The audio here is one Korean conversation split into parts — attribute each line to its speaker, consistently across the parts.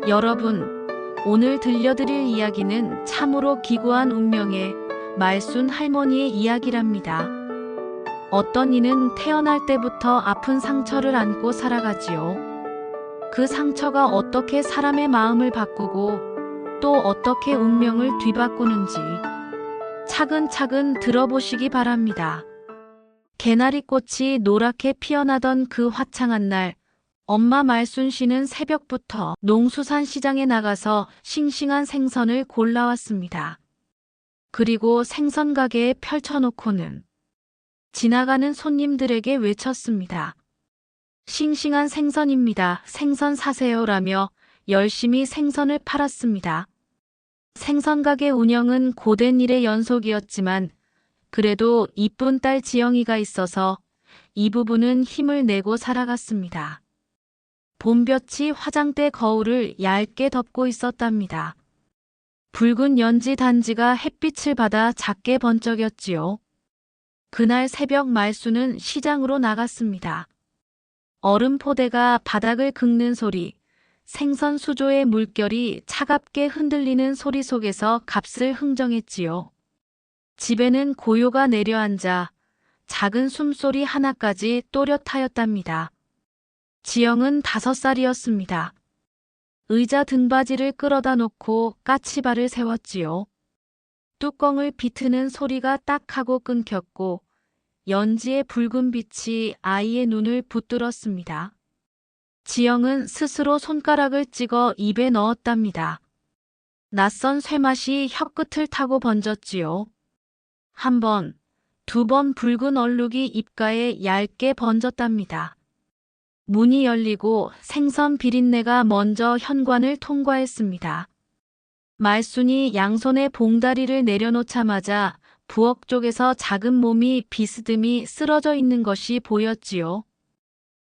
Speaker 1: 여러분, 오늘 들려드릴 이야기는 참으로 기구한 운명의 말순 할머니의 이야기랍니다. 어떤 이는 태어날 때부터 아픈 상처를 안고 살아가지요. 그 상처가 어떻게 사람의 마음을 바꾸고 또 어떻게 운명을 뒤바꾸는지 차근차근 들어보시기 바랍니다. 개나리꽃이 노랗게 피어나던 그 화창한 날, 엄마 말순 씨는 새벽부터 농수산 시장에 나가서 싱싱한 생선을 골라왔습니다. 그리고 생선 가게에 펼쳐놓고는 지나가는 손님들에게 외쳤습니다. 싱싱한 생선입니다. 생선 사세요라며 열심히 생선을 팔았습니다. 생선 가게 운영은 고된 일의 연속이었지만 그래도 이쁜 딸 지영이가 있어서 이 부부는 힘을 내고 살아갔습니다. 봄볕이 화장대 거울을 얇게 덮고 있었답니다. 붉은 연지 단지가 햇빛을 받아 작게 번쩍였지요. 그날 새벽 말순은 시장으로 나갔습니다. 얼음 포대가 바닥을 긁는 소리, 생선 수조의 물결이 차갑게 흔들리는 소리 속에서 값을 흥정했지요. 집에는 고요가 내려앉아 작은 숨소리 하나까지 또렷하였답니다. 지영은 5살이었습니다. 의자 등받이를 끌어다 놓고 까치발을 세웠지요. 뚜껑을 비트는 소리가 딱 하고 끊겼고 연지의 붉은 빛이 아이의 눈을 붙들었습니다. 지영은 스스로 손가락을 찍어 입에 넣었답니다. 낯선 쇠맛이 혀끝을 타고 번졌지요. 한 번, 2번 붉은 얼룩이 입가에 얇게 번졌답니다. 문이 열리고 생선 비린내가 먼저 현관을 통과했습니다. 말순이 양손에 봉다리를 내려놓자마자 부엌 쪽에서 작은 몸이 비스듬히 쓰러져 있는 것이 보였지요.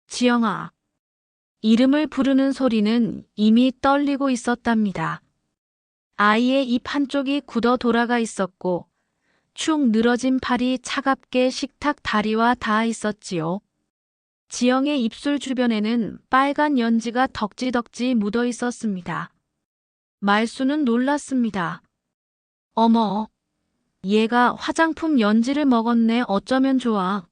Speaker 1: 지영아. 이름을 부르는 소리는 이미 떨리고 있었답니다. 아이의 입 한쪽이 굳어 돌아가 있었고 축 늘어진 팔이 차갑게 식탁 다리와 닿아 있었지요. 지영의 입술 주변에는 빨간 연지가 덕지덕지 묻어 있었습니다. 말순은 놀랐습니다. 어머, 얘가 화장품 연지를 먹었네. 어쩌면 좋아.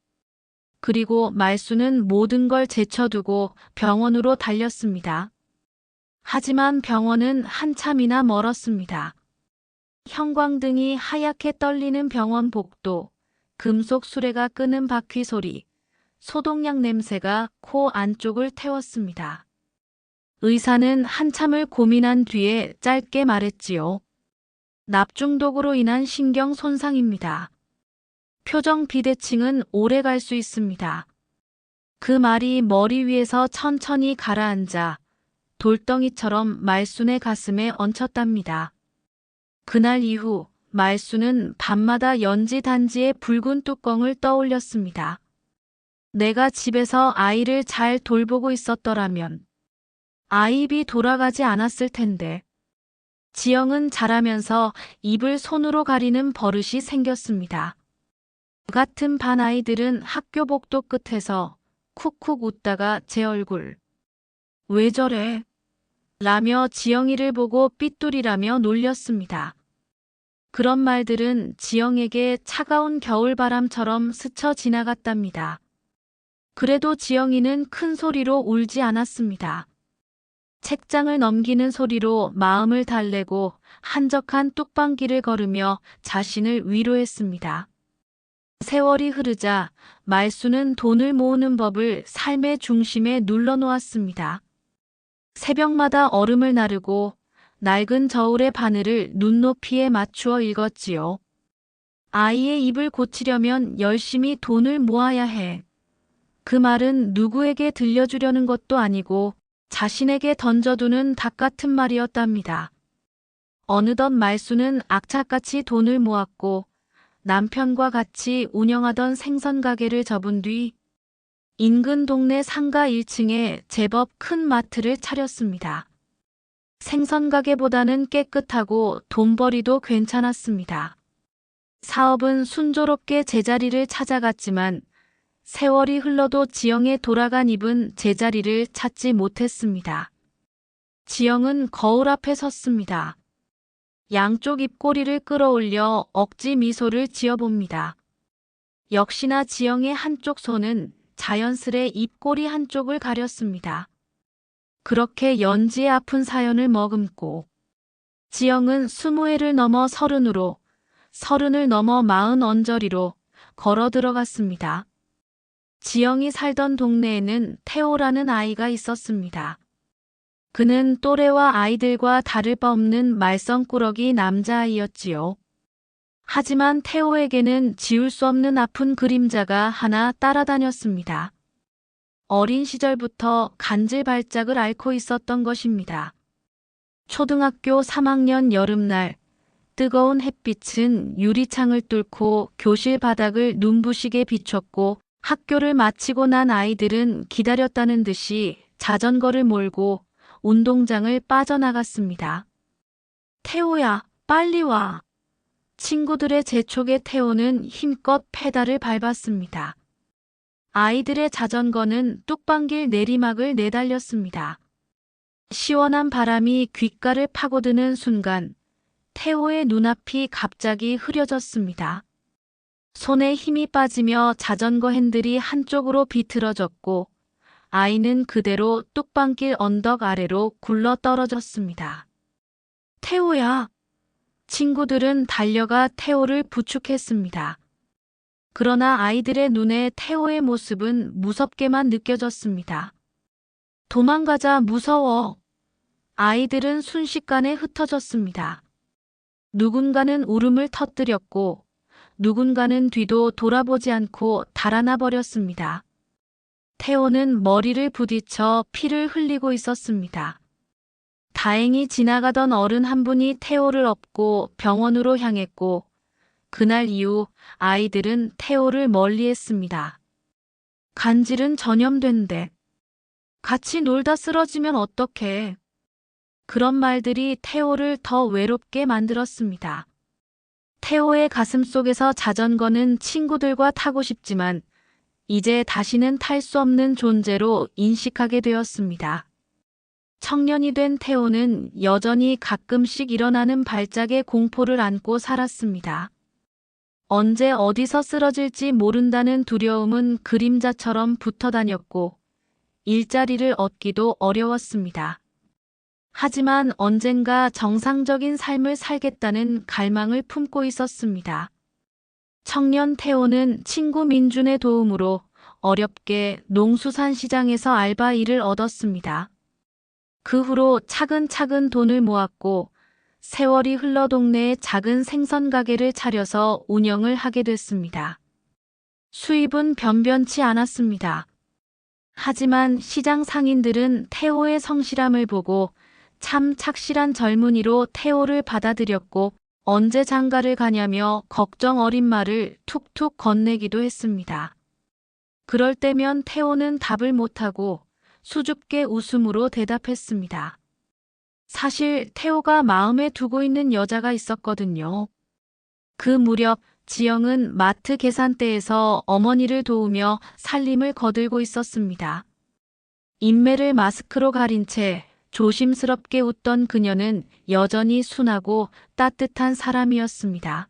Speaker 1: 그리고 말순은 모든 걸 제쳐두고 병원으로 달렸습니다. 하지만 병원은 한참이나 멀었습니다. 형광등이 하얗게 떨리는 병원 복도, 금속 수레가 끄는 바퀴 소리, 소독약 냄새가 코 안쪽을 태웠습니다. 의사는 한참을 고민한 뒤에 짧게 말했지요. 납중독으로 인한 신경 손상입니다. 표정 비대칭은 오래 갈 수 있습니다. 그 말이 머리 위에서 천천히 가라앉아 돌덩이처럼 말순의 가슴에 얹혔답니다. 그날 이후 말순은 밤마다 연지 단지의 붉은 뚜껑을 떠올렸습니다. 내가 집에서 아이를 잘 돌보고 있었더라면 아이입이 돌아가지 않았을 텐데. 지영은 자라면서 입을 손으로 가리는 버릇이 생겼습니다. 같은 반 아이들은 학교 복도 끝에서 쿡쿡 웃다가 제 얼굴 왜 저래? 라며 지영이를 보고 삐뚤이라며 놀렸습니다. 그런 말들은 지영에게 차가운 겨울바람처럼 스쳐 지나갔답니다. 그래도 지영이는 큰 소리로 울지 않았습니다. 책장을 넘기는 소리로 마음을 달래고 한적한 뚝방길을 걸으며 자신을 위로했습니다. 세월이 흐르자 말순은 돈을 모으는 법을 삶의 중심에 눌러놓았습니다. 새벽마다 얼음을 나르고 낡은 저울의 바늘을 눈높이에 맞추어 읽었지요. 아이의 입을 고치려면 열심히 돈을 모아야 해. 그 말은 누구에게 들려주려는 것도 아니고 자신에게 던져두는 닭 같은 말이었답니다. 어느덧 말순은 악착같이 돈을 모았고 남편과 같이 운영하던 생선 가게를 접은 뒤 인근 동네 상가 1층에 제법 큰 마트를 차렸습니다. 생선 가게보다는 깨끗하고 돈벌이도 괜찮았습니다. 사업은 순조롭게 제자리를 찾아갔지만 세월이 흘러도 지영의 돌아간 입은 제자리를 찾지 못했습니다. 지영은 거울 앞에 섰습니다. 양쪽 입꼬리를 끌어올려 억지 미소를 지어봅니다. 역시나 지영의 한쪽 손은 자연스레 입꼬리 한쪽을 가렸습니다. 그렇게 연지의 아픈 사연을 머금고 지영은 20회를 넘어 30으로 30을 넘어 40 언저리로 걸어 들어갔습니다. 지영이 살던 동네에는 태호라는 아이가 있었습니다. 그는 또래와 아이들과 다를 바 없는 말썽꾸러기 남자아이였지요. 하지만 태호에게는 지울 수 없는 아픈 그림자가 하나 따라다녔습니다. 어린 시절부터 간질 발작을 앓고 있었던 것입니다. 초등학교 3학년 여름날 뜨거운 햇빛은 유리창을 뚫고 교실 바닥을 눈부시게 비췄고 학교를 마치고 난 아이들은 기다렸다는 듯이 자전거를 몰고 운동장을 빠져나갔습니다. 태호야, 빨리 와. 친구들의 재촉에 태호는 힘껏 페달을 밟았습니다. 아이들의 자전거는 뚝방길 내리막을 내달렸습니다. 시원한 바람이 귓가를 파고드는 순간 태호의 눈앞이 갑자기 흐려졌습니다. 손에 힘이 빠지며 자전거 핸들이 한쪽으로 비틀어졌고 아이는 그대로 뚝방길 언덕 아래로 굴러 떨어졌습니다. 태호야! 친구들은 달려가 태호를 부축했습니다. 그러나 아이들의 눈에 태호의 모습은 무섭게만 느껴졌습니다. 도망가자, 무서워. 아이들은 순식간에 흩어졌습니다. 누군가는 울음을 터뜨렸고 누군가는 뒤도 돌아보지 않고 달아나 버렸습니다. 태호는 머리를 부딪혀 피를 흘리고 있었습니다. 다행히 지나가던 어른 한 분이 태호를 업고 병원으로 향했고 그날 이후 아이들은 태호를 멀리했습니다. 간질은 전염된대. 같이 놀다 쓰러지면 어떡해. 그런 말들이 태호를 더 외롭게 만들었습니다. 태호의 가슴속에서 자전거는 친구들과 타고 싶지만 이제 다시는 탈 수 없는 존재로 인식하게 되었습니다. 청년이 된 태호는 여전히 가끔씩 일어나는 발작의 공포를 안고 살았습니다. 언제 어디서 쓰러질지 모른다는 두려움은 그림자처럼 붙어 다녔고 일자리를 얻기도 어려웠습니다. 하지만 언젠가 정상적인 삶을 살겠다는 갈망을 품고 있었습니다. 청년 태호는 친구 민준의 도움으로 어렵게 농수산시장에서 알바 일을 얻었습니다. 그 후로 차근차근 돈을 모았고 세월이 흘러 동네에 작은 생선 가게를 차려서 운영을 하게 됐습니다. 수입은 변변치 않았습니다. 하지만 시장 상인들은 태호의 성실함을 보고 참 착실한 젊은이로 태호를 받아들였고 언제 장가를 가냐며 걱정 어린 말을 툭툭 건네기도 했습니다. 그럴 때면 태호는 답을 못하고 수줍게 웃음으로 대답했습니다. 사실 태호가 마음에 두고 있는 여자가 있었거든요. 그 무렵 지영은 마트 계산대에서 어머니를 도우며 살림을 거들고 있었습니다. 인매를 마스크로 가린 채 조심스럽게 웃던 그녀는 여전히 순하고 따뜻한 사람이었습니다.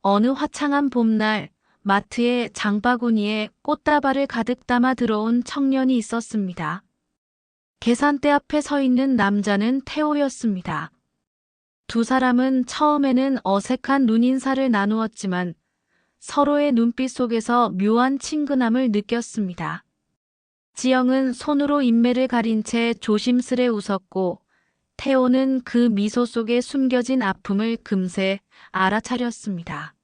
Speaker 1: 어느 화창한 봄날 마트에 장바구니에 꽃다발을 가득 담아 들어온 청년이 있었습니다. 계산대 앞에 서 있는 남자는 태호였습니다. 두 사람은 처음에는 어색한 눈인사를 나누었지만 서로의 눈빛 속에서 묘한 친근함을 느꼈습니다. 지영은 손으로 인매를 가린 채 조심스레 웃었고 태호는 그 미소 속에 숨겨진 아픔을 금세 알아차렸습니다.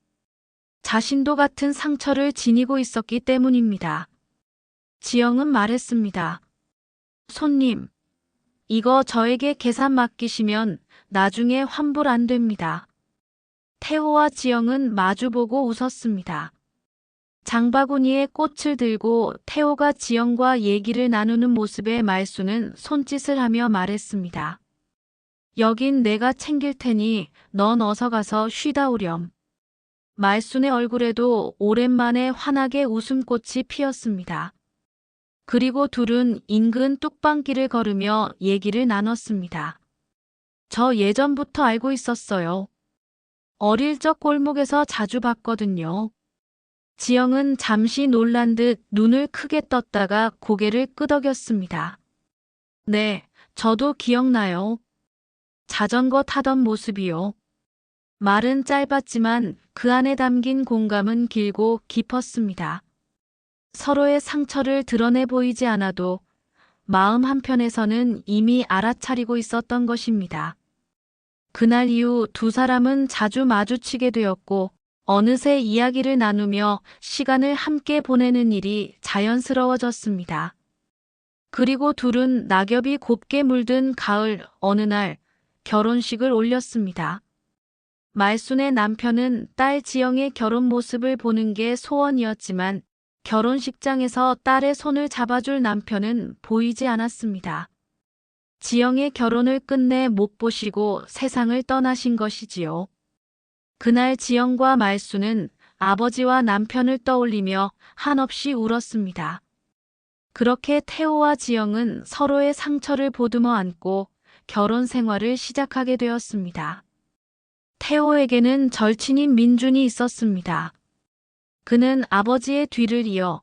Speaker 1: 자신도 같은 상처를 지니고 있었기 때문입니다. 지영은 말했습니다. 손님, 이거 저에게 계산 맡기시면 나중에 환불 안 됩니다. 태호와 지영은 마주보고 웃었습니다. 장바구니에 꽃을 들고 태호가 지영과 얘기를 나누는 모습에 말수는 손짓을 하며 말했습니다. 여긴 내가 챙길 테니 넌 어서 가서 쉬다 오렴. 말순의 얼굴에도 오랜만에 환하게 웃음꽃이 피었습니다. 그리고 둘은 인근 뚝방길을 걸으며 얘기를 나눴습니다. 저 예전부터 알고 있었어요. 어릴 적 골목에서 자주 봤거든요. 지영은 잠시 놀란 듯 눈을 크게 떴다가 고개를 끄덕였습니다. 네, 저도 기억나요. 자전거 타던 모습이요. 말은 짧았지만 그 안에 담긴 공감은 길고 깊었습니다. 서로의 상처를 드러내 보이지 않아도 마음 한편에서는 이미 알아차리고 있었던 것입니다. 그날 이후 두 사람은 자주 마주치게 되었고 어느새 이야기를 나누며 시간을 함께 보내는 일이 자연스러워졌습니다. 그리고 둘은 낙엽이 곱게 물든 가을 어느 날 결혼식을 올렸습니다. 말순의 남편은 딸 지영의 결혼 모습을 보는 게 소원이었지만 결혼식장에서 딸의 손을 잡아줄 남편은 보이지 않았습니다. 지영의 결혼을 끝내 못 보시고 세상을 떠나신 것이지요. 그날 지영과 말순은 아버지와 남편을 떠올리며 한없이 울었습니다. 그렇게 태호와 지영은 서로의 상처를 보듬어 안고 결혼 생활을 시작하게 되었습니다. 태호에게는 절친인 민준이 있었습니다. 그는 아버지의 뒤를 이어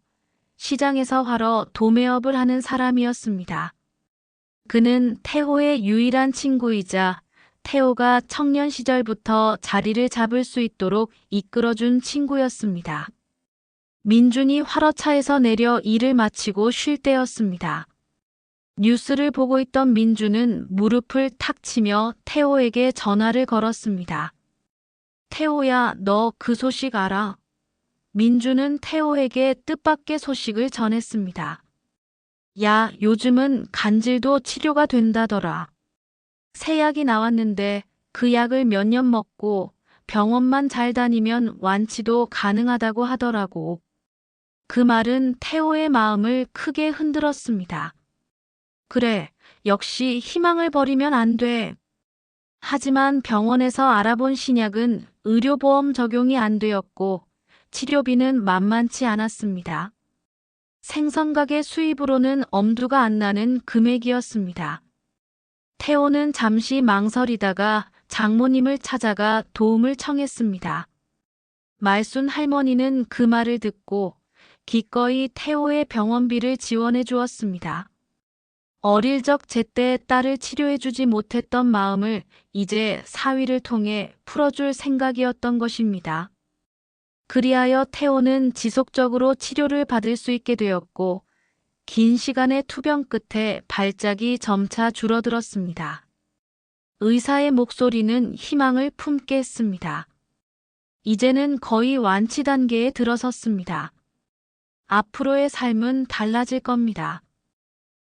Speaker 1: 시장에서 활어 도매업을 하는 사람이었습니다. 그는 태호의 유일한 친구이자 태호가 청년 시절부터 자리를 잡을 수 있도록 이끌어준 친구였습니다. 민준이 화로차에서 내려 일을 마치고 쉴 때였습니다. 뉴스를 보고 있던 민준은 무릎을 탁 치며 태호에게 전화를 걸었습니다. 태호야, 너 그 소식 알아? 민준은 태호에게 뜻밖의 소식을 전했습니다. 야, 요즘은 간질도 치료가 된다더라. 새 약이 나왔는데 그 약을 몇 년 먹고 병원만 잘 다니면 완치도 가능하다고 하더라고. 그 말은 태호의 마음을 크게 흔들었습니다. 그래, 역시 희망을 버리면 안 돼. 하지만 병원에서 알아본 신약은 의료보험 적용이 안 되었고 치료비는 만만치 않았습니다. 생선가게 수입으로는 엄두가 안 나는 금액이었습니다. 태호는 잠시 망설이다가 장모님을 찾아가 도움을 청했습니다. 말순 할머니는 그 말을 듣고 기꺼이 태호의 병원비를 지원해 주었습니다. 어릴 적 제때 딸을 치료해주지 못했던 마음을 이제 사위를 통해 풀어줄 생각이었던 것입니다. 그리하여 태호는 지속적으로 치료를 받을 수 있게 되었고 긴 시간의 투병 끝에 발작이 점차 줄어들었습니다. 의사의 목소리는 희망을 품게 했습니다. 이제는 거의 완치 단계에 들어섰습니다. 앞으로의 삶은 달라질 겁니다.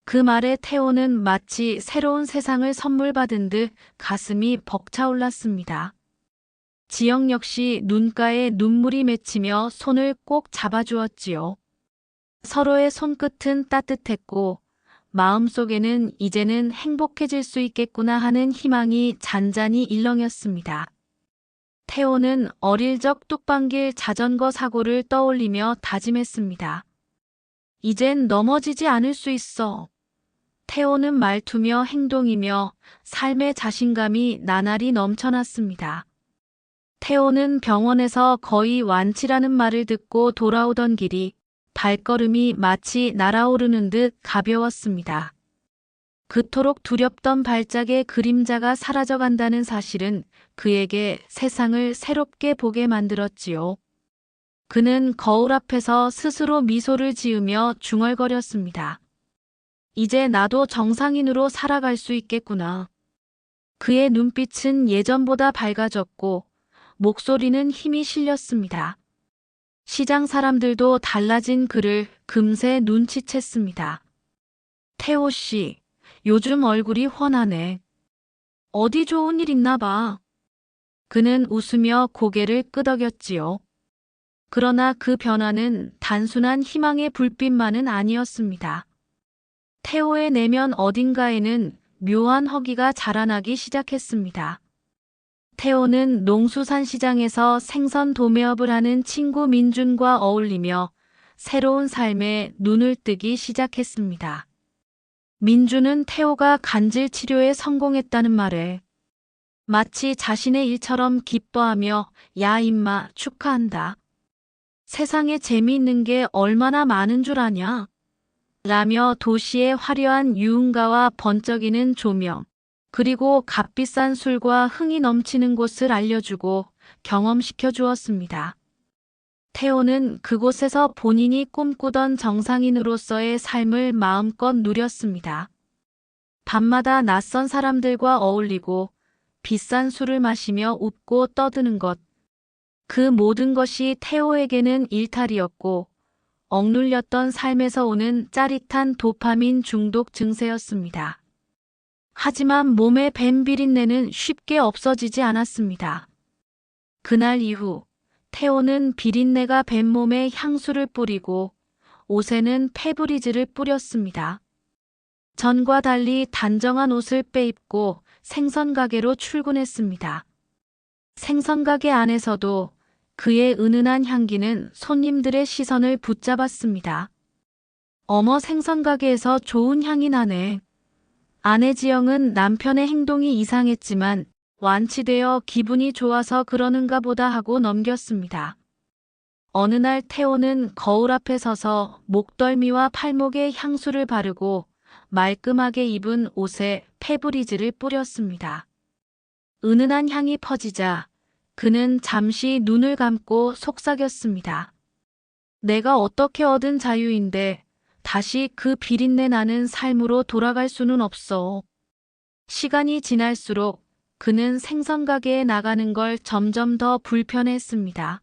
Speaker 1: 그 말에 태호는 마치 새로운 세상을 선물 받은 듯 가슴이 벅차올랐습니다. 지영 역시 눈가에 눈물이 맺히며 손을 꼭 잡아주었지요. 서로의 손끝은 따뜻했고 마음속에는 이제는 행복해질 수 있겠구나 하는 희망이 잔잔히 일렁였습니다. 태호는 어릴 적 뚝방길 자전거 사고를 떠올리며 다짐했습니다. 이젠 넘어지지 않을 수 있어. 태호는 말투며 행동이며 삶의 자신감이 나날이 넘쳐났습니다. 태호는 병원에서 거의 완치라는 말을 듣고 돌아오던 길이 발걸음이 마치 날아오르는 듯 가벼웠습니다. 그토록 두렵던 발작의 그림자가 사라져간다는 사실은 그에게 세상을 새롭게 보게 만들었지요. 그는 거울 앞에서 스스로 미소를 지으며 중얼거렸습니다. 이제 나도 정상인으로 살아갈 수 있겠구나. 그의 눈빛은 예전보다 밝아졌고 목소리는 힘이 실렸습니다. 시장 사람들도 달라진 그를 금세 눈치챘습니다. 태호 씨, 요즘 얼굴이 훤하네. 어디 좋은 일 있나 봐. 그는 웃으며 고개를 끄덕였지요. 그러나 그 변화는 단순한 희망의 불빛만은 아니었습니다. 태호의 내면 어딘가에는 묘한 허기가 자라나기 시작했습니다. 태호는 농수산시장에서 생선 도매업을 하는 친구 민준과 어울리며 새로운 삶에 눈을 뜨기 시작했습니다. 민주는 태호가 간질 치료에 성공했다는 말에 마치 자신의 일처럼 기뻐하며 야 임마 축하한다. 세상에 재미있는 게 얼마나 많은 줄 아냐? 라며 도시의 화려한 유흥가와 번쩍이는 조명, 그리고 값비싼 술과 흥이 넘치는 곳을 알려주고 경험시켜 주었습니다. 태호는 그곳에서 본인이 꿈꾸던 정상인으로서의 삶을 마음껏 누렸습니다. 밤마다 낯선 사람들과 어울리고 비싼 술을 마시며 웃고 떠드는 것. 그 모든 것이 태호에게는 일탈이었고 억눌렸던 삶에서 오는 짜릿한 도파민 중독 증세였습니다. 하지만 몸의 밴 비린내는 쉽게 없어지지 않았습니다. 그날 이후 태호는 비린내가 밴 몸에 향수를 뿌리고 옷에는 페브리즈를 뿌렸습니다. 전과 달리 단정한 옷을 빼입고 생선가게로 출근했습니다. 생선가게 안에서도 그의 은은한 향기는 손님들의 시선을 붙잡았습니다. 어머, 생선가게에서 좋은 향이 나네. 아내 지영은 남편의 행동이 이상했지만 완치되어 기분이 좋아서 그러는가 보다 하고 넘겼습니다. 어느 날 태호는 거울 앞에 서서 목덜미와 팔목에 향수를 바르고 말끔하게 입은 옷에 페브리즈를 뿌렸습니다. 은은한 향이 퍼지자 그는 잠시 눈을 감고 속삭였습니다. 내가 어떻게 얻은 자유인데 다시 그 비린내 나는 삶으로 돌아갈 수는 없어. 시간이 지날수록 그는 생선가게에 나가는 걸 점점 더 불편해했습니다.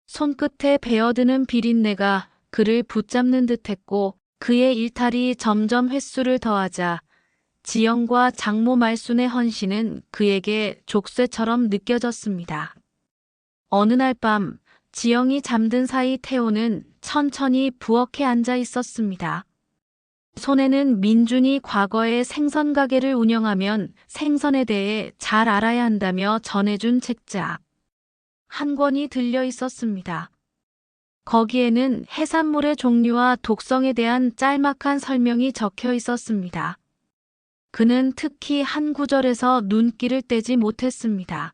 Speaker 1: 손끝에 배어드는 비린내가 그를 붙잡는 듯했고 그의 일탈이 점점 횟수를 더하자 지영과 장모 말순의 헌신은 그에게 족쇄처럼 느껴졌습니다. 어느 날 밤 지영이 잠든 사이 태호는 천천히 부엌에 앉아 있었습니다. 손에는 민준이 과거에 생선 가게를 운영하면 생선에 대해 잘 알아야 한다며 전해준 책자 한 권이 들려 있었습니다. 거기에는 해산물의 종류와 독성에 대한 짤막한 설명이 적혀 있었습니다. 그는 특히 한 구절에서 눈길을 떼지 못했습니다.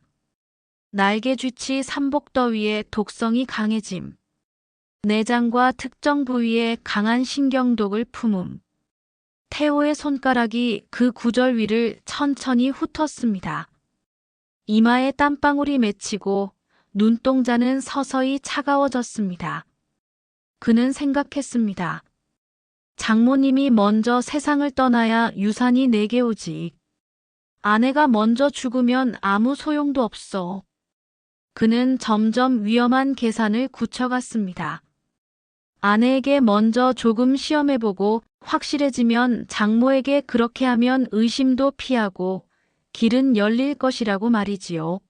Speaker 1: 날개쥐치 삼복더위의 독성이 강해짐. 내장과 특정 부위에 강한 신경독을 품음. 태호의 손가락이 그 구절 위를 천천히 훑었습니다. 이마에 땀방울이 맺히고 눈동자는 서서히 차가워졌습니다. 그는 생각했습니다. 장모님이 먼저 세상을 떠나야 유산이 내게 오지. 아내가 먼저 죽으면 아무 소용도 없어. 그는 점점 위험한 계산을 굳혀갔습니다. 아내에게 먼저 조금 시험해보고 확실해지면 장모에게 그렇게 하면 의심도 피하고 길은 열릴 것이라고 말이지요.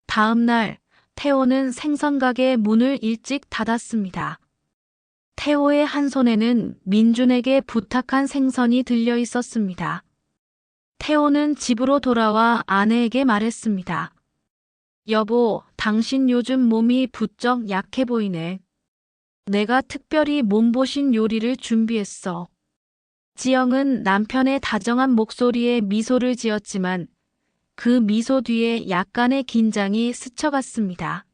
Speaker 1: 다음 날 태호는 생선가게 문을 일찍 닫았습니다. 태호의 한 손에는 민준에게 부탁한 생선이 들려 있었습니다. 태호는 집으로 돌아와 아내에게 말했습니다. 여보, 당신 요즘 몸이 부쩍 약해 보이네. 내가 특별히 몸보신 요리를 준비했어. 지영은 남편의 다정한 목소리에 미소를 지었지만 그 미소 뒤에 약간의 긴장이 스쳐갔습니다.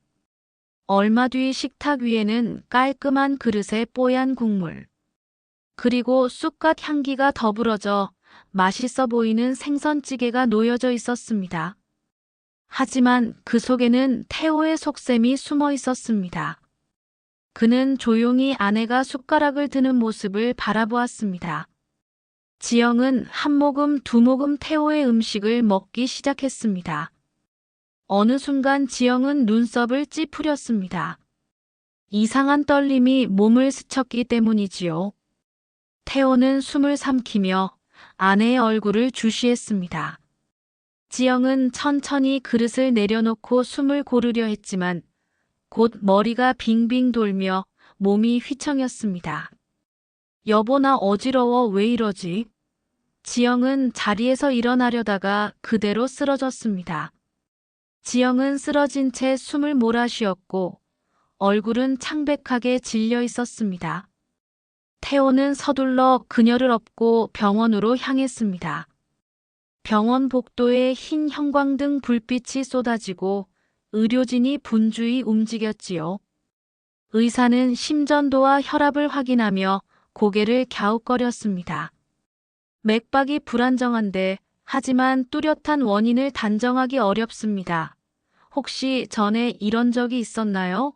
Speaker 1: 얼마 뒤 식탁 위에는 깔끔한 그릇에 뽀얀 국물, 그리고 쑥갓 향기가 더불어져 맛있어 보이는 생선찌개가 놓여져 있었습니다. 하지만 그 속에는 태호의 속셈이 숨어 있었습니다. 그는 조용히 아내가 숟가락을 드는 모습을 바라보았습니다. 지영은 한 모금 두 모금 태호의 음식을 먹기 시작했습니다. 어느 순간 지영은 눈썹을 찌푸렸습니다. 이상한 떨림이 몸을 스쳤기 때문이지요. 태호는 숨을 삼키며 아내의 얼굴을 주시했습니다. 지영은 천천히 그릇을 내려놓고 숨을 고르려 했지만 곧 머리가 빙빙 돌며 몸이 휘청였습니다. 여보, 나 어지러워. 왜 이러지? 지영은 자리에서 일어나려다가 그대로 쓰러졌습니다. 지영은 쓰러진 채 숨을 몰아쉬었고 얼굴은 창백하게 질려 있었습니다. 태호는 서둘러 그녀를 업고 병원으로 향했습니다. 병원 복도에 흰 형광등 불빛이 쏟아지고 의료진이 분주히 움직였지요. 의사는 심전도와 혈압을 확인하며 고개를 갸웃거렸습니다. 맥박이 불안정한데 하지만 뚜렷한 원인을 단정하기 어렵습니다. 혹시 전에 이런 적이 있었나요?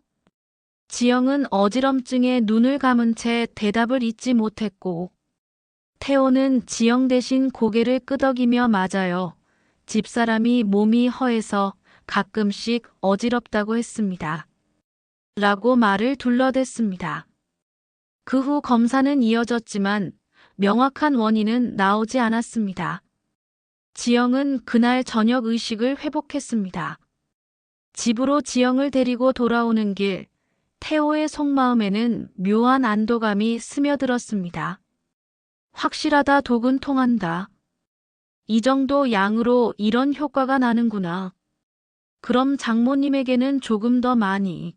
Speaker 1: 지영은 어지럼증에 눈을 감은 채 대답을 잇지 못했고 태호는 지영 대신 고개를 끄덕이며 맞아요. 집사람이 몸이 허해서 가끔씩 어지럽다고 했습니다. 라고 말을 둘러댔습니다. 그 후 검사는 이어졌지만 명확한 원인은 나오지 않았습니다. 지영은 그날 저녁 의식을 회복했습니다. 집으로 지영을 데리고 돌아오는 길, 태호의 속마음에는 묘한 안도감이 스며들었습니다. 확실하다, 독은 통한다. 이 정도 양으로 이런 효과가 나는구나. 그럼 장모님에게는 조금 더 많이.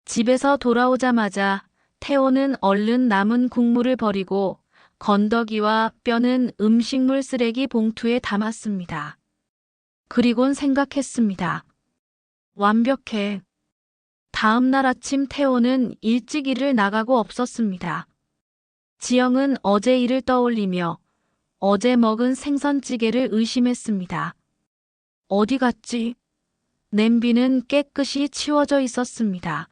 Speaker 1: 집에서 돌아오자마자 태호는 얼른 남은 국물을 버리고 건더기와 뼈는 음식물 쓰레기 봉투에 담았습니다. 그리곤 생각했습니다. 완벽해. 다음 날 아침 태호는 일찍 일을 나가고 없었습니다. 지영은 어제 일을 떠올리며 어제 먹은 생선찌개를 의심했습니다. 어디 갔지? 냄비는 깨끗이 치워져 있었습니다.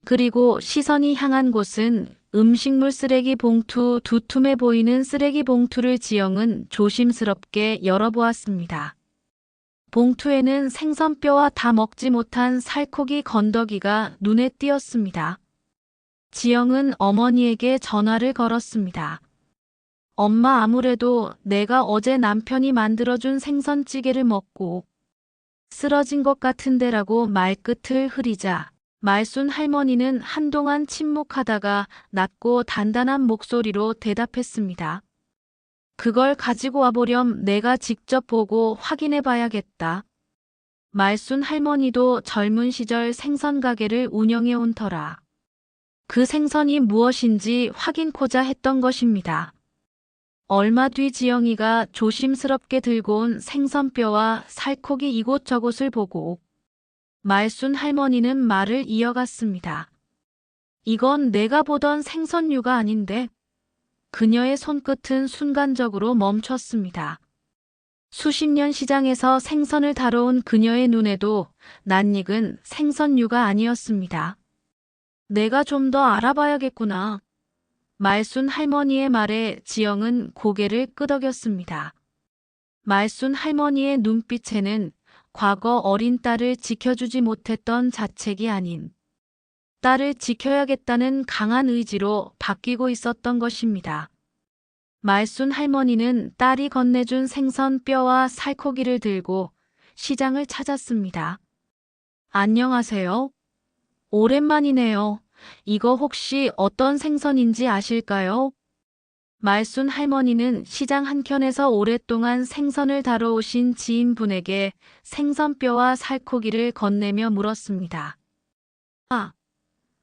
Speaker 1: 그리고 시선이 향한 곳은 음식물 쓰레기 봉투, 두툼해 보이는 쓰레기 봉투를 지영은 조심스럽게 열어보았습니다. 봉투에는 생선뼈와 다 먹지 못한 살코기 건더기가 눈에 띄었습니다. 지영은 어머니에게 전화를 걸었습니다. 엄마, 아무래도 내가 어제 남편이 만들어준 생선찌개를 먹고 쓰러진 것 같은데라고 말끝을 흐리자 말순 할머니는 한동안 침묵하다가 낮고 단단한 목소리로 대답했습니다. 그걸 가지고 와보렴. 내가 직접 보고 확인해 봐야겠다. 말순 할머니도 젊은 시절 생선 가게를 운영해 온 터라 그 생선이 무엇인지 확인코자 했던 것입니다. 얼마 뒤 지영이가 조심스럽게 들고 온 생선뼈와 살코기 이곳저곳을 보고 말순 할머니는 말을 이어갔습니다. 이건 내가 보던 생선류가 아닌데. 그녀의 손끝은 순간적으로 멈췄습니다. 수십 년 시장에서 생선을 다뤄온 그녀의 눈에도 낯익은 생선류가 아니었습니다. 내가 좀 더 알아봐야겠구나. 말순 할머니의 말에 지영은 고개를 끄덕였습니다. 말순 할머니의 눈빛에는 과거 어린 딸을 지켜주지 못했던 자책이 아닌 딸을 지켜야겠다는 강한 의지로 바뀌고 있었던 것입니다. 말순 할머니는 딸이 건네준 생선 뼈와 살코기를 들고 시장을 찾았습니다. 안녕하세요. 오랜만이네요. 이거 혹시 어떤 생선인지 아실까요? 말순 할머니는 시장 한켠에서 오랫동안 생선을 다뤄오신 지인분에게 생선뼈와 살코기를 건네며 물었습니다. 아,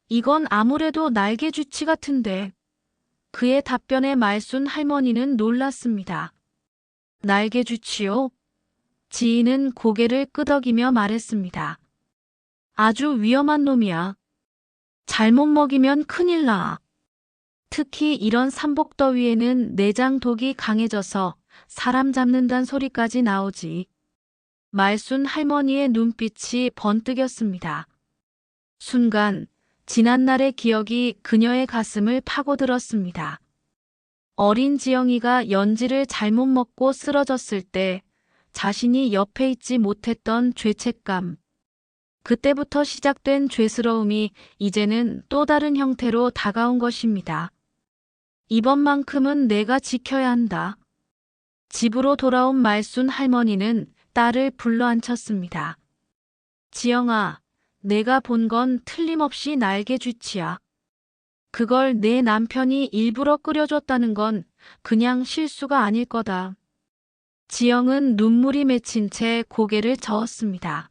Speaker 1: 이건 아무래도 날개주치 같은데. 그의 답변에 말순 할머니는 놀랐습니다. 날개주치요? 지인은 고개를 끄덕이며 말했습니다. 아주 위험한 놈이야. 잘못 먹이면 큰일 나. 특히 이런 삼복더위에는 내장 독이 강해져서 사람 잡는단 소리까지 나오지. 말순 할머니의 눈빛이 번뜩였습니다. 순간 지난날의 기억이 그녀의 가슴을 파고들었습니다. 어린 지영이가 연지를 잘못 먹고 쓰러졌을 때 자신이 옆에 있지 못했던 죄책감. 그때부터 시작된 죄스러움이 이제는 또 다른 형태로 다가온 것입니다. 이번만큼은 내가 지켜야 한다. 집으로 돌아온 말순 할머니는 딸을 불러앉혔습니다. 지영아, 내가 본 건 틀림없이 날개주치야. 그걸 내 남편이 일부러 끓여줬다는 건 그냥 실수가 아닐 거다. 지영은 눈물이 맺힌 채 고개를 저었습니다.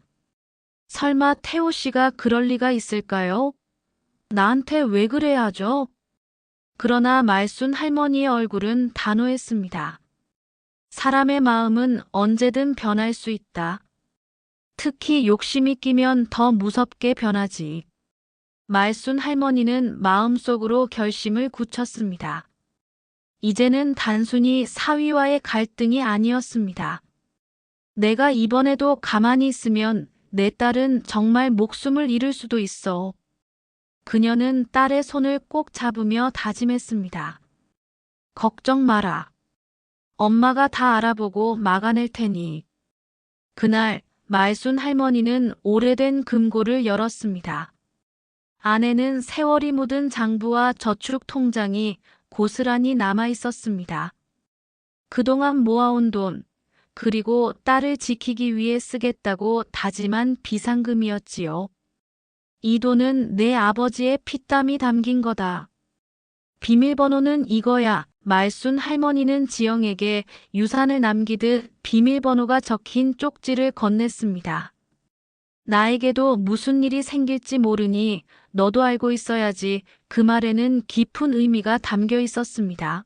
Speaker 1: 설마 태호 씨가 그럴 리가 있을까요? 나한테 왜 그래야 하죠? 그러나 말순 할머니의 얼굴은 단호했습니다. 사람의 마음은 언제든 변할 수 있다. 특히 욕심이 끼면 더 무섭게 변하지. 말순 할머니는 마음속으로 결심을 굳혔습니다. 이제는 단순히 사위와의 갈등이 아니었습니다. 내가 이번에도 가만히 있으면 내 딸은 정말 목숨을 잃을 수도 있어. 그녀는 딸의 손을 꼭 잡으며 다짐했습니다. 걱정 마라. 엄마가 다 알아보고 막아낼 테니. 그날 말순 할머니는 오래된 금고를 열었습니다. 안에는 세월이 묻은 장부와 저축 통장이 고스란히 남아 있었습니다. 그동안 모아온 돈, 그리고 딸을 지키기 위해 쓰겠다고 다짐한 비상금이었지요. 이 돈은 내 아버지의 피땀이 담긴 거다. 비밀번호는 이거야. 말순 할머니는 지영에게 유산을 남기듯 비밀번호가 적힌 쪽지를 건넸습니다. 나에게도 무슨 일이 생길지 모르니 너도 알고 있어야지. 그 말에는 깊은 의미가 담겨 있었습니다.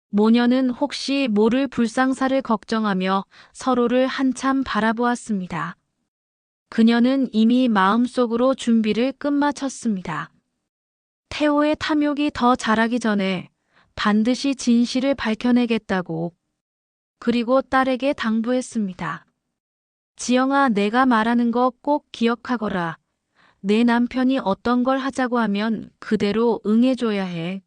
Speaker 1: 모녀는 혹시 모를 불상사를 걱정하며 서로를 한참 바라보았습니다. 그녀는 이미 마음속으로 준비를 끝마쳤습니다. 태호의 탐욕이 더 자라기 전에 반드시 진실을 밝혀내겠다고. 그리고 딸에게 당부했습니다. 지영아, 내가 말하는 거 꼭 기억하거라. 내 남편이 어떤 걸 하자고 하면 그대로 응해줘야 해.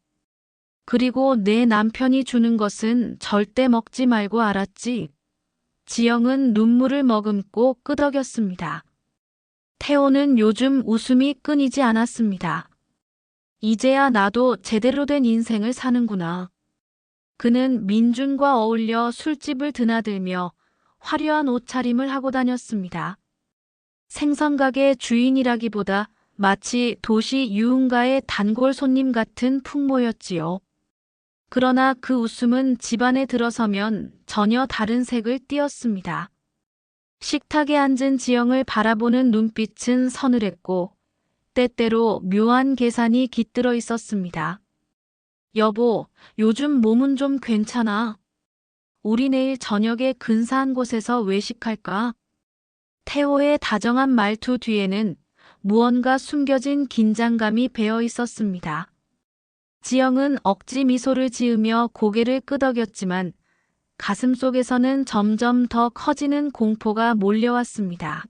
Speaker 1: 그리고 내 남편이 주는 것은 절대 먹지 말고, 알았지? 지영은 눈물을 머금고 끄덕였습니다. 태호는 요즘 웃음이 끊이지 않았습니다. 이제야 나도 제대로 된 인생을 사는구나. 그는 민준과 어울려 술집을 드나들며 화려한 옷차림을 하고 다녔습니다. 생선가게 주인이라기보다 마치 도시 유흥가의 단골 손님 같은 풍모였지요. 그러나 그 웃음은 집안에 들어서면 전혀 다른 색을 띠었습니다. 식탁에 앉은 지영을 바라보는 눈빛은 서늘했고 때때로 묘한 계산이 깃들어 있었습니다. 여보, 요즘 몸은 좀 괜찮아. 우리 내일 저녁에 근사한 곳에서 외식할까? 태호의 다정한 말투 뒤에는 무언가 숨겨진 긴장감이 배어 있었습니다. 지영은 억지 미소를 지으며 고개를 끄덕였지만 가슴속에서는 점점 더 커지는 공포가 몰려왔습니다.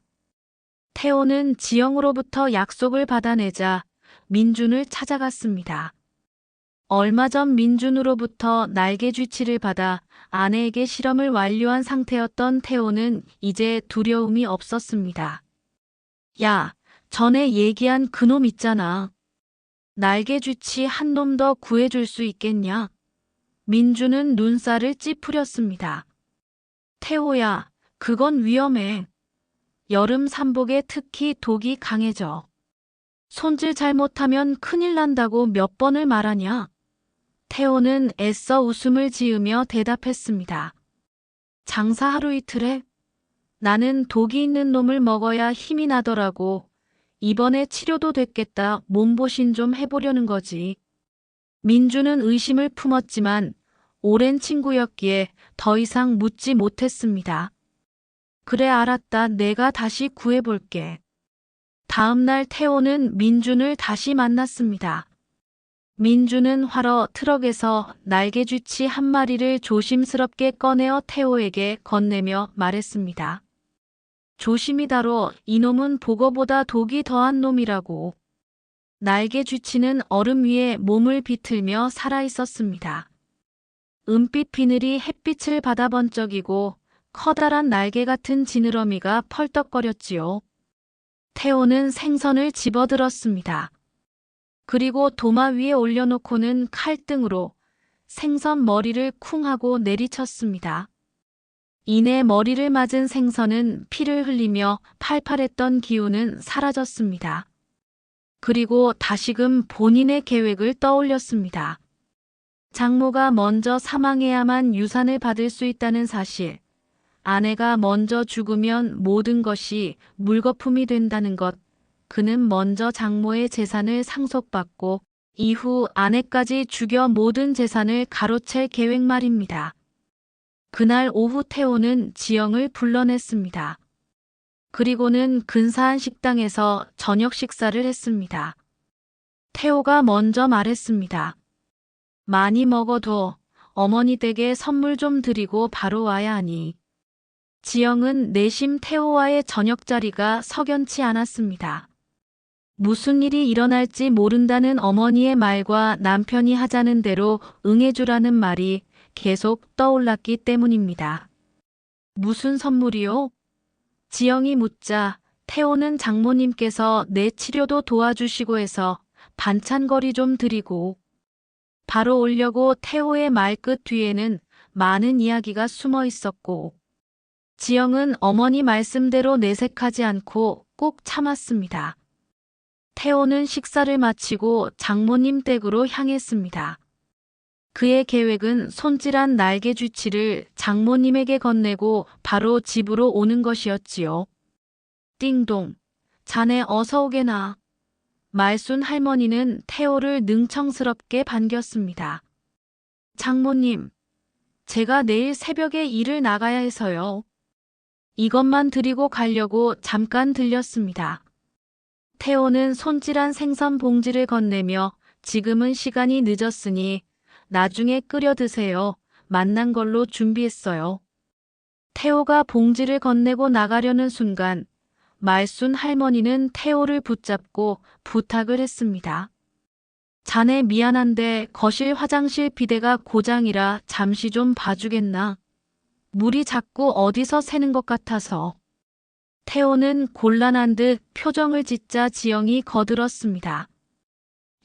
Speaker 1: 태호는 지영으로부터 약속을 받아내자 민준을 찾아갔습니다. 얼마 전 민준으로부터 날개쥐치를 받아 아내에게 실험을 완료한 상태였던 태호는 이제 두려움이 없었습니다. 야, 전에 얘기한 그놈 있잖아. 날개쥐치 한 놈 더 구해줄 수 있겠냐? 민준은 눈살을 찌푸렸습니다. 태호야, 그건 위험해. 여름 삼복에 특히 독이 강해져. 손질 잘못하면 큰일 난다고 몇 번을 말하냐? 태호는 애써 웃음을 지으며 대답했습니다. 장사 하루 이틀에? 나는 독이 있는 놈을 먹어야 힘이 나더라고. 이번에 치료도 됐겠다. 몸보신 좀 해보려는 거지. 민주는 의심을 품었지만 오랜 친구였기에 더 이상 묻지 못했습니다. 그래, 알았다. 내가 다시 구해볼게. 다음 날 태호는 민준을 다시 만났습니다. 민준은 활어 트럭에서 날개쥐치 한 마리를 조심스럽게 꺼내어 태호에게 건네며 말했습니다. 조심히 다뤄. 이놈은 보거보다 독이 더한 놈이라고. 날개쥐치는 얼음 위에 몸을 비틀며 살아있었습니다. 은빛 비늘이 햇빛을 받아 번쩍이고 커다란 날개 같은 지느러미가 펄떡거렸지요. 태호는 생선을 집어들었습니다. 그리고 도마 위에 올려놓고는 칼등으로 생선 머리를 쿵 하고 내리쳤습니다. 이내 머리를 맞은 생선은 피를 흘리며 팔팔했던 기운은 사라졌습니다. 그리고 다시금 본인의 계획을 떠올렸습니다. 장모가 먼저 사망해야만 유산을 받을 수 있다는 사실, 아내가 먼저 죽으면 모든 것이 물거품이 된다는 것. 그는 먼저 장모의 재산을 상속받고 이후 아내까지 죽여 모든 재산을 가로챌 계획 말입니다. 그날 오후 태호는 지영을 불러냈습니다. 그리고는 근사한 식당에서 저녁 식사를 했습니다. 태호가 먼저 말했습니다. 많이 먹어도 어머니 댁에 선물 좀 드리고 바로 와야 하니. 지영은 내심 태호와의 저녁 자리가 석연치 않았습니다. 무슨 일이 일어날지 모른다는 어머니의 말과 남편이 하자는 대로 응해주라는 말이 계속 떠올랐기 때문입니다. 무슨 선물이요? 지영이 묻자 태호는 장모님께서 내 치료도 도와주시고 해서 반찬거리 좀 드리고. 바로 오려고 태호의 말끝 뒤에는 많은 이야기가 숨어 있었고 지영은 어머니 말씀대로 내색하지 않고 꼭 참았습니다. 태호는 식사를 마치고 장모님 댁으로 향했습니다. 그의 계획은 손질한 날개쥐치를 장모님에게 건네고 바로 집으로 오는 것이었지요. 띵동, 자네 어서 오게나. 말순 할머니는 태호를 능청스럽게 반겼습니다. 장모님, 제가 내일 새벽에 일을 나가야 해서요. 이것만 드리고 가려고 잠깐 들렸습니다. 태호는 손질한 생선 봉지를 건네며 지금은 시간이 늦었으니 나중에 끓여 드세요. 맛난 걸로 준비했어요. 태호가 봉지를 건네고 나가려는 순간 말순 할머니는 태호를 붙잡고 부탁을 했습니다. 자네 미안한데 거실 화장실 비데가 고장이라 잠시 좀 봐주겠나? 물이 자꾸 어디서 새는 것 같아서. 태호는 곤란한 듯 표정을 짓자 지영이 거들었습니다.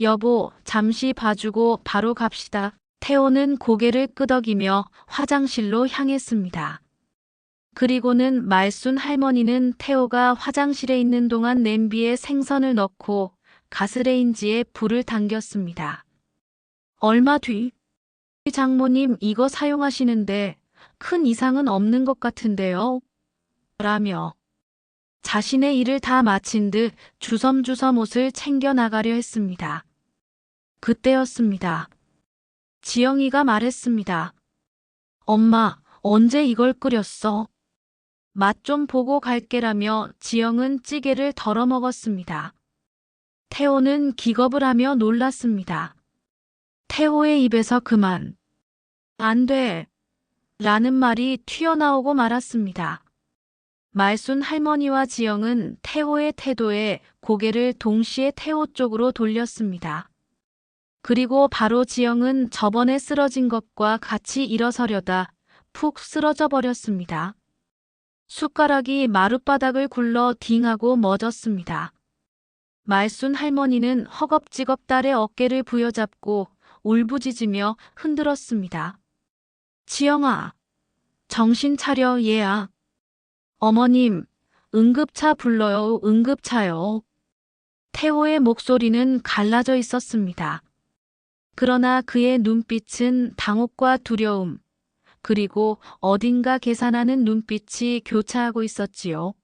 Speaker 1: 여보, 잠시 봐주고 바로 갑시다. 태호는 고개를 끄덕이며 화장실로 향했습니다. 그리고는 말순 할머니는 태호가 화장실에 있는 동안 냄비에 생선을 넣고 가스레인지에 불을 당겼습니다. 얼마 뒤, 장모님 이거 사용하시는데 큰 이상은 없는 것 같은데요. 라며 자신의 일을 다 마친 듯 주섬주섬 옷을 챙겨 나가려 했습니다. 그때였습니다. 지영이가 말했습니다. 엄마, 언제 이걸 끓였어? 맛 좀 보고 갈게라며 지영은 찌개를 덜어 먹었습니다. 태호는 기겁을 하며 놀랐습니다. 태호의 입에서 그만. 안 돼. 라는 말이 튀어나오고 말았습니다. 말순 할머니와 지영은 태호의 태도에 고개를 동시에 태호 쪽으로 돌렸습니다. 그리고 바로 지영은 저번에 쓰러진 것과 같이 일어서려다 푹 쓰러져 버렸습니다. 숟가락이 마룻바닥을 굴러 딩하고 멎었습니다. 말순 할머니는 허겁지겁 딸의 어깨를 부여잡고 울부짖으며 흔들었습니다. 지영아, 정신 차려 얘야. 어머님, 응급차 불러요, 응급차요. 태호의 목소리는 갈라져 있었습니다. 그러나 그의 눈빛은 당혹과 두려움, 그리고 어딘가 계산하는 눈빛이 교차하고 있었지요.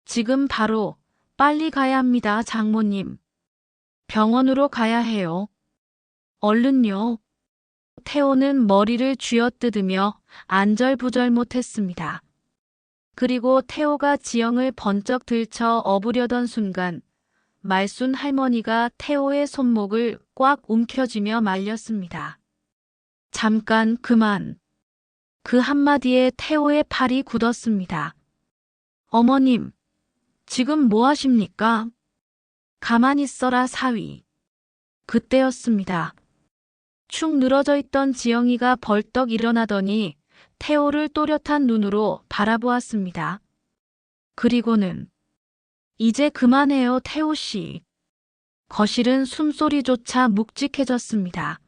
Speaker 1: 지금 바로 빨리 가야 합니다, 장모님. 병원으로 가야 해요. 얼른요. 태호는 머리를 쥐어뜯으며 안절부절 못했습니다. 그리고 태호가 지영을 번쩍 들쳐 업으려던 순간 말순 할머니가 태호의 손목을 꽉 움켜쥐며 말렸습니다. 잠깐 그만. 그 한마디에 태호의 팔이 굳었습니다. 어머님, 지금 뭐 하십니까? 가만히 있어라 사위. 그때였습니다. 축 늘어져 있던 지영이가 벌떡 일어나더니 태호를 또렷한 눈으로 바라보았습니다. 그리고는 이제 그만해요, 태호 씨. 거실은 숨소리조차 묵직해졌습니다.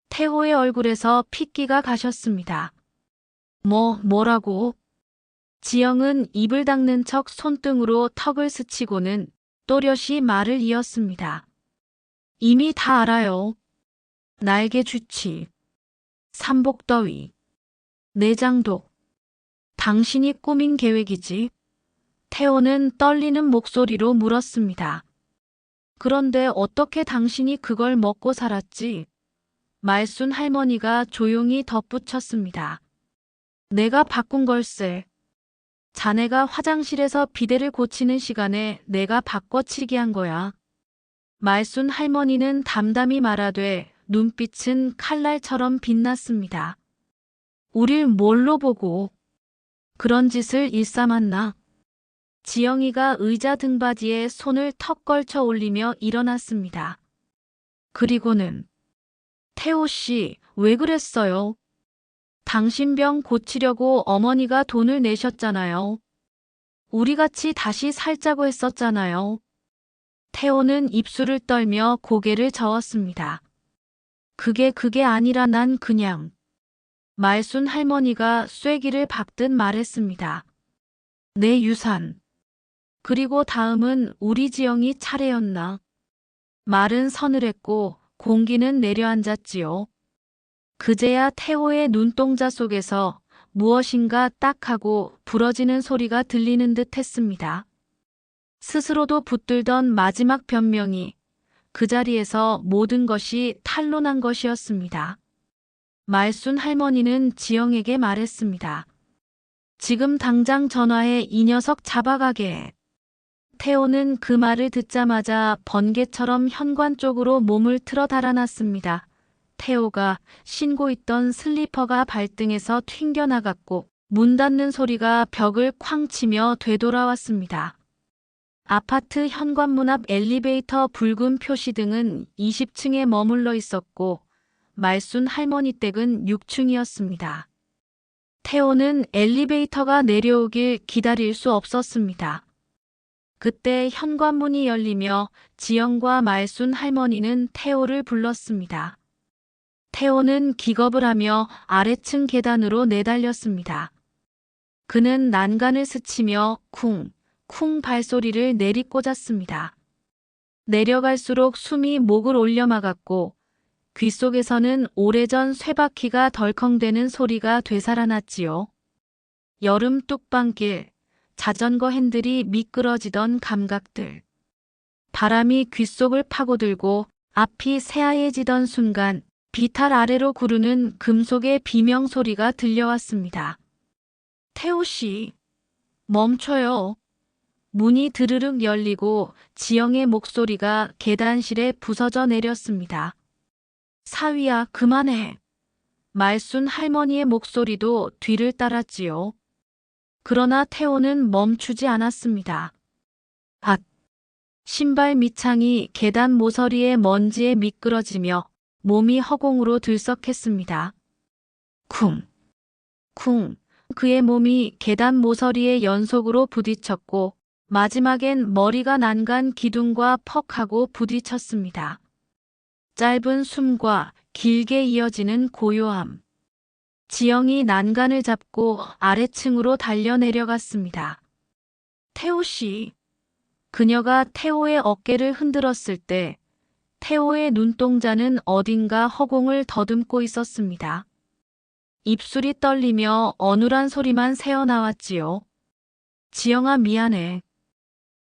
Speaker 1: 태호의 얼굴에서 핏기가 가셨습니다. 뭐라고? 지영은 입을 닦는 척 손등으로 턱을 스치고는 또렷이 말을 이었습니다. 이미 다 알아요. 날개쥐치, 삼복더위, 내장독, 당신이 꾸민 계획이지? 태호는 떨리는 목소리로 물었습니다. 그런데 어떻게 당신이 그걸 먹고 살았지? 말순 할머니가 조용히 덧붙였습니다. 내가 바꾼 걸세. 자네가 화장실에서 비데를 고치는 시간에 내가 바꿔치기 한 거야. 말순 할머니는 담담히 말하되 눈빛은 칼날처럼 빛났습니다. 우릴 뭘로 보고 그런 짓을 일삼았나? 지영이가 의자 등받이에 손을 턱 걸쳐 올리며 일어났습니다. 그리고는 태호 씨, 왜 그랬어요? 당신 병 고치려고 어머니가 돈을 내셨잖아요. 우리 같이 다시 살자고 했었잖아요. 태호는 입술을 떨며 고개를 저었습니다. 그게 아니라 난 그냥. 말순 할머니가 쐐기를 박듯 말했습니다. 내 유산. 그리고 다음은 우리 지영이 차례였나. 말은 서늘했고 공기는 내려앉았지요. 그제야 태호의 눈동자 속에서 무엇인가 딱 하고 부러지는 소리가 들리는 듯 했습니다. 스스로도 붙들던 마지막 변명이 그 자리에서 모든 것이 탄로난 것이었습니다. 말순 할머니는 지영에게 말했습니다. 지금 당장 전화해 이 녀석 잡아가게 해. 태호는 그 말을 듣자마자 번개처럼 현관 쪽으로 몸을 틀어 달아났습니다. 태호가 신고 있던 슬리퍼가 발등에서 튕겨나갔고 문 닫는 소리가 벽을 쾅 치며 되돌아왔습니다. 아파트 현관문 앞 엘리베이터 붉은 표시등은 20층에 머물러 있었고 말순 할머니 댁은 6층이었습니다. 태호는 엘리베이터가 내려오길 기다릴 수 없었습니다. 그때 현관문이 열리며 지영과 말순 할머니는 태호를 불렀습니다. 태호는 기겁을 하며 아래층 계단으로 내달렸습니다. 그는 난간을 스치며 쿵, 쿵 발소리를 내리꽂았습니다. 내려갈수록 숨이 목을 올려막았고 귓속에서는 오래전 쇠바퀴가 덜컹대는 소리가 되살아났지요. 여름 뚝방길, 자전거 핸들이 미끄러지던 감각들. 바람이 귓속을 파고들고 앞이 새하얘지던 순간 비탈 아래로 구르는 금속의 비명소리가 들려왔습니다. 태호 씨, 멈춰요. 문이 드르륵 열리고 지영의 목소리가 계단실에 부서져 내렸습니다. 사위야, 그만해. 말순 할머니의 목소리도 뒤를 따랐지요. 그러나 태호는 멈추지 않았습니다. 앗! 신발 밑창이 계단 모서리의 먼지에 미끄러지며 몸이 허공으로 들썩했습니다. 쿵! 쿵! 그의 몸이 계단 모서리에 연속으로 부딪혔고 마지막엔 머리가 난간 기둥과 퍽 하고 부딪혔습니다. 짧은 숨과 길게 이어지는 고요함. 지영이 난간을 잡고 아래층으로 달려 내려갔습니다. 태호 씨. 그녀가 태호의 어깨를 흔들었을 때 태호의 눈동자는 어딘가 허공을 더듬고 있었습니다. 입술이 떨리며 어눌한 소리만 새어나왔지요. 지영아, 미안해.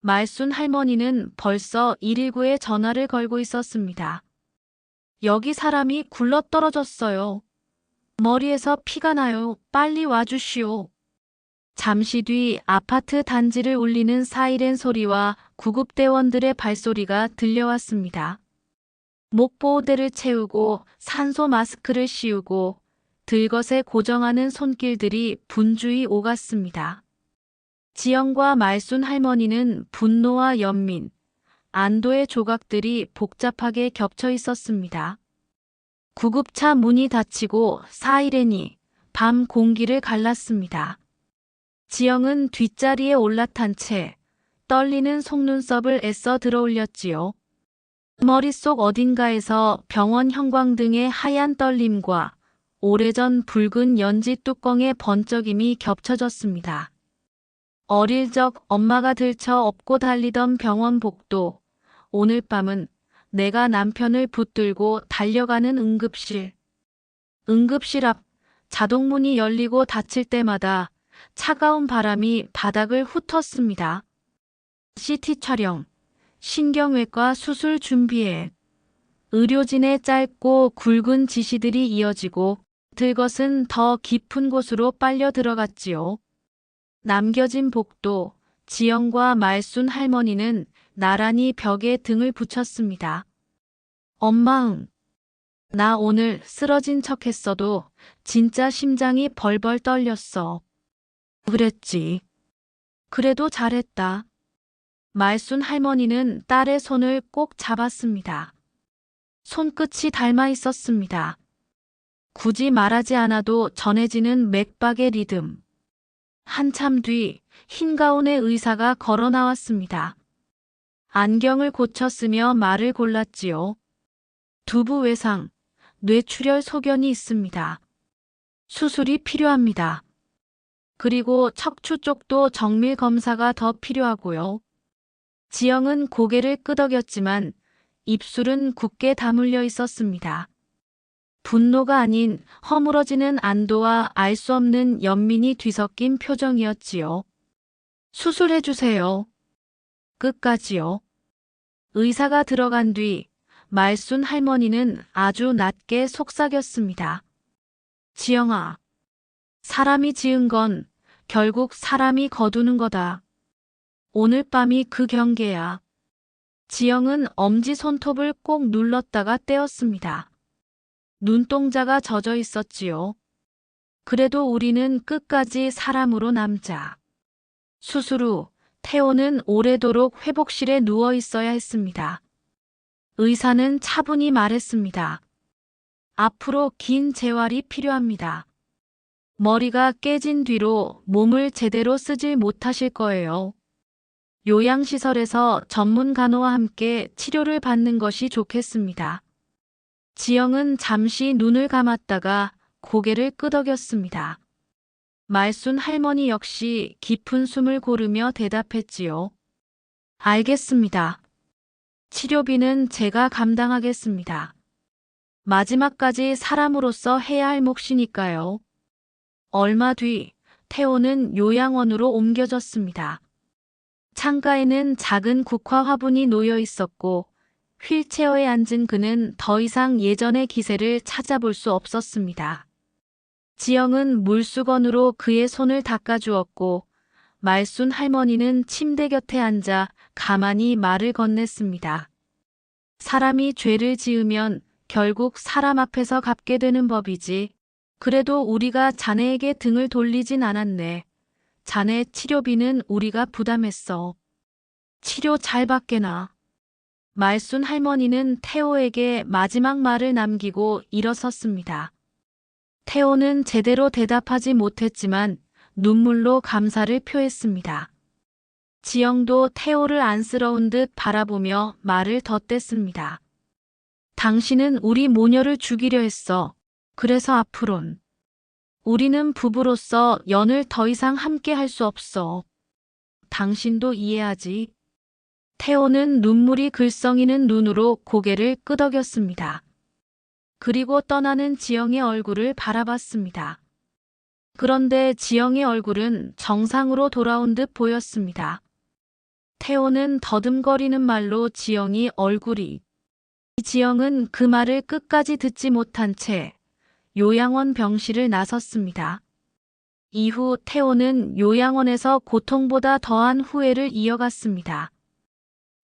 Speaker 1: 말순 할머니는 벌써 119에 전화를 걸고 있었습니다. 여기 사람이 굴러떨어졌어요. 머리에서 피가 나요. 빨리 와주시오. 잠시 뒤 아파트 단지를 울리는 사이렌 소리와 구급대원들의 발소리가 들려왔습니다. 목보호대를 채우고 산소 마스크를 씌우고 들것에 고정하는 손길들이 분주히 오갔습니다. 지영과 말순 할머니는 분노와 연민, 안도의 조각들이 복잡하게 겹쳐 있었습니다. 구급차 문이 닫히고 사이렌이 밤 공기를 갈랐습니다. 지영은 뒷자리에 올라탄 채 떨리는 속눈썹을 애써 들어올렸지요. 머릿속 어딘가에서 병원 형광등의 하얀 떨림과 오래전 붉은 연지 뚜껑의 번쩍임이 겹쳐졌습니다. 어릴 적 엄마가 들쳐 업고 달리던 병원 복도, 오늘 밤은 내가 남편을 붙들고 달려가는 응급실. 응급실 앞 자동문이 열리고 닫힐 때마다 차가운 바람이 바닥을 훑었습니다. CT 촬영, 신경외과 수술 준비해. 의료진의 짧고 굵은 지시들이 이어지고 들것은 더 깊은 곳으로 빨려 들어갔지요. 남겨진 복도, 지영과 말순 할머니는 나란히 벽에 등을 붙였습니다. 엄마응, 나 오늘 쓰러진 척 했어도 진짜 심장이 벌벌 떨렸어. 그랬지. 그래도 잘했다. 말순 할머니는 딸의 손을 꼭 잡았습니다. 손끝이 닮아 있었습니다. 굳이 말하지 않아도 전해지는 맥박의 리듬. 한참 뒤 흰 가운의 의사가 걸어 나왔습니다. 안경을 고쳤으며 말을 골랐지요. 두부 외상, 뇌출혈 소견이 있습니다. 수술이 필요합니다. 그리고 척추 쪽도 정밀 검사가 더 필요하고요. 지영은 고개를 끄덕였지만 입술은 굳게 다물려 있었습니다. 분노가 아닌 허물어지는 안도와 알 수 없는 연민이 뒤섞인 표정이었지요. 수술해주세요. 끝까지요. 의사가 들어간 뒤 말순 할머니는 아주 낮게 속삭였습니다. 지영아, 사람이 지은 건 결국 사람이 거두는 거다. 오늘 밤이 그 경계야. 지영은 엄지 손톱을 꼭 눌렀다가 떼었습니다. 눈동자가 젖어 있었지요. 그래도 우리는 끝까지 사람으로 남자. 수술 후 태호는 오래도록 회복실에 누워 있어야 했습니다. 의사는 차분히 말했습니다. 앞으로 긴 재활이 필요합니다. 머리가 깨진 뒤로 몸을 제대로 쓰질 못하실 거예요. 요양시설에서 전문 간호와 함께 치료를 받는 것이 좋겠습니다. 지영은 잠시 눈을 감았다가 고개를 끄덕였습니다. 말순 할머니 역시 깊은 숨을 고르며 대답했지요. 알겠습니다. 치료비는 제가 감당하겠습니다. 마지막까지 사람으로서 해야 할 몫이니까요. 얼마 뒤 태호는 요양원으로 옮겨졌습니다. 창가에는 작은 국화 화분이 놓여 있었고 휠체어에 앉은 그는 더 이상 예전의 기세를 찾아볼 수 없었습니다. 지영은 물수건으로 그의 손을 닦아주었고 말순 할머니는 침대 곁에 앉아 가만히 말을 건넸습니다. 사람이 죄를 지으면 결국 사람 앞에서 갚게 되는 법이지. 그래도 우리가 자네에게 등을 돌리진 않았네. 자네 치료비는 우리가 부담했어. 치료 잘 받게나. 말순 할머니는 태호에게 마지막 말을 남기고 일어섰습니다. 태호는 제대로 대답하지 못했지만 눈물로 감사를 표했습니다. 지영도 태호를 안쓰러운 듯 바라보며 말을 덧댔습니다. 당신은 우리 모녀를 죽이려 했어. 그래서 앞으론 우리는 부부로서 연을 더 이상 함께 할 수 없어. 당신도 이해하지. 태호는 눈물이 글썽이는 눈으로 고개를 끄덕였습니다. 그리고 떠나는 지영의 얼굴을 바라봤습니다. 그런데 지영의 얼굴은 정상으로 돌아온 듯 보였습니다. 태호는 더듬거리는 말로 지영이 얼굴이. 지영은 그 말을 끝까지 듣지 못한 채 요양원 병실을 나섰습니다. 이후 태호는 요양원에서 고통보다 더한 후회를 이어갔습니다.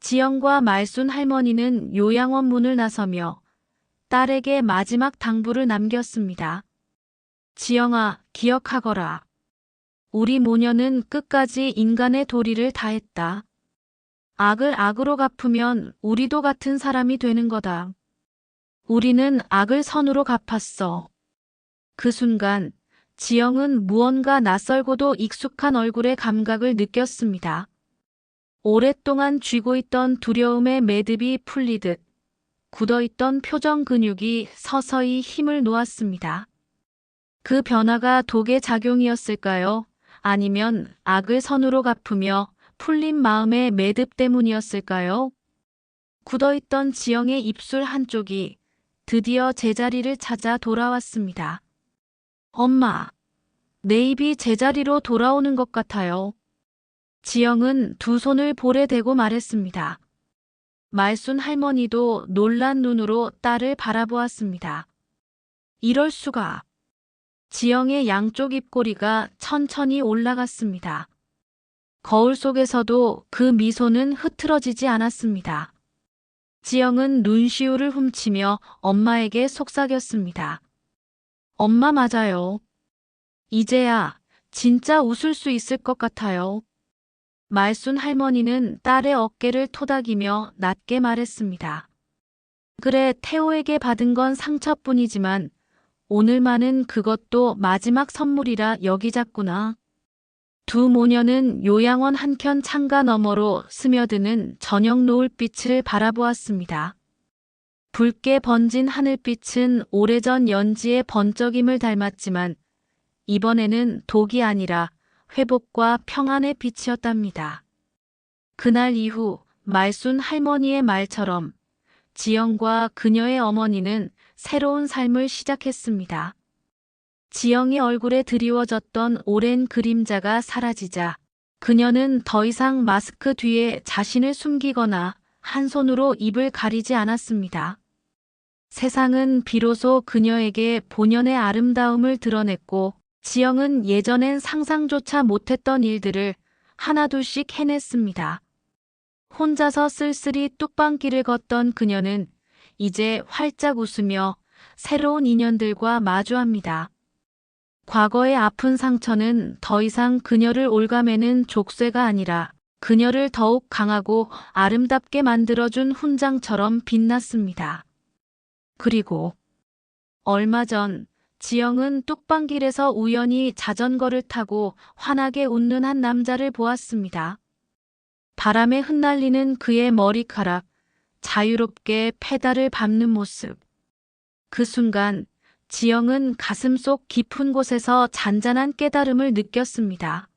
Speaker 1: 지영과 말순 할머니는 요양원 문을 나서며 딸에게 마지막 당부를 남겼습니다. 지영아, 기억하거라. 우리 모녀는 끝까지 인간의 도리를 다했다. 악을 악으로 갚으면 우리도 같은 사람이 되는 거다. 우리는 악을 선으로 갚았어. 그 순간 지영은 무언가 낯설고도 익숙한 얼굴의 감각을 느꼈습니다. 오랫동안 쥐고 있던 두려움의 매듭이 풀리듯 굳어있던 표정 근육이 서서히 힘을 놓았습니다. 그 변화가 독의 작용이었을까요? 아니면 악을 선으로 갚으며 풀린 마음의 매듭 때문이었을까요? 굳어있던 지영의 입술 한쪽이 드디어 제자리를 찾아 돌아왔습니다. 엄마, 내 입이 제자리로 돌아오는 것 같아요. 지영은 두 손을 볼에 대고 말했습니다. 말순 할머니도 놀란 눈으로 딸을 바라보았습니다. 이럴 수가. 지영의 양쪽 입꼬리가 천천히 올라갔습니다. 거울 속에서도 그 미소는 흐트러지지 않았습니다. 지영은 눈시울을 훔치며 엄마에게 속삭였습니다. 엄마 맞아요. 이제야 진짜 웃을 수 있을 것 같아요. 말순 할머니는 딸의 어깨를 토닥이며 낮게 말했습니다. 그래, 태호에게 받은 건 상처뿐이지만 오늘만은 그것도 마지막 선물이라 여기자꾸나. 두 모녀는 요양원 한켠 창가 너머로 스며드는 저녁 노을빛을 바라보았습니다. 붉게 번진 하늘빛은 오래전 연지의 번쩍임을 닮았지만 이번에는 독이 아니라 회복과 평안의 빛이었답니다. 그날 이후 말순 할머니의 말처럼 지영과 그녀의 어머니는 새로운 삶을 시작했습니다. 지영이 얼굴에 드리워졌던 오랜 그림자가 사라지자 그녀는 더 이상 마스크 뒤에 자신을 숨기거나 한 손으로 입을 가리지 않았습니다. 세상은 비로소 그녀에게 본연의 아름다움을 드러냈고 지영은 예전엔 상상조차 못했던 일들을 하나둘씩 해냈습니다. 혼자서 쓸쓸히 뚝방길을 걷던 그녀는 이제 활짝 웃으며 새로운 인연들과 마주합니다. 과거의 아픈 상처는 더 이상 그녀를 올가매는 족쇄가 아니라 그녀를 더욱 강하고 아름답게 만들어준 훈장처럼 빛났습니다. 그리고 얼마 전 지영은 뚝방길에서 우연히 자전거를 타고 환하게 웃는 한 남자를 보았습니다. 바람에 흩날리는 그의 머리카락, 자유롭게 페달을 밟는 모습. 그 순간 지영은 가슴속 깊은 곳에서 잔잔한 깨달음을 느꼈습니다.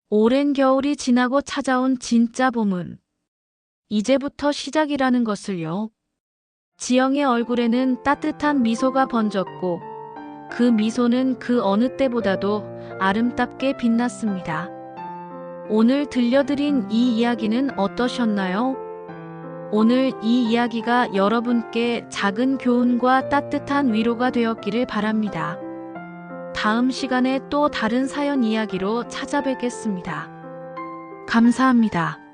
Speaker 1: 오랜 겨울이 지나고 찾아온 진짜 봄은 이제부터 시작이라는 것을요. 지영의 얼굴에는 따뜻한 미소가 번졌고 그 미소는 그 어느 때보다도 아름답게 빛났습니다. 오늘 들려드린 이 이야기는 어떠셨나요? 오늘 이 이야기가 여러분께 작은 교훈과 따뜻한 위로가 되었기를 바랍니다. 다음 시간에 또 다른 사연 이야기로 찾아뵙겠습니다. 감사합니다.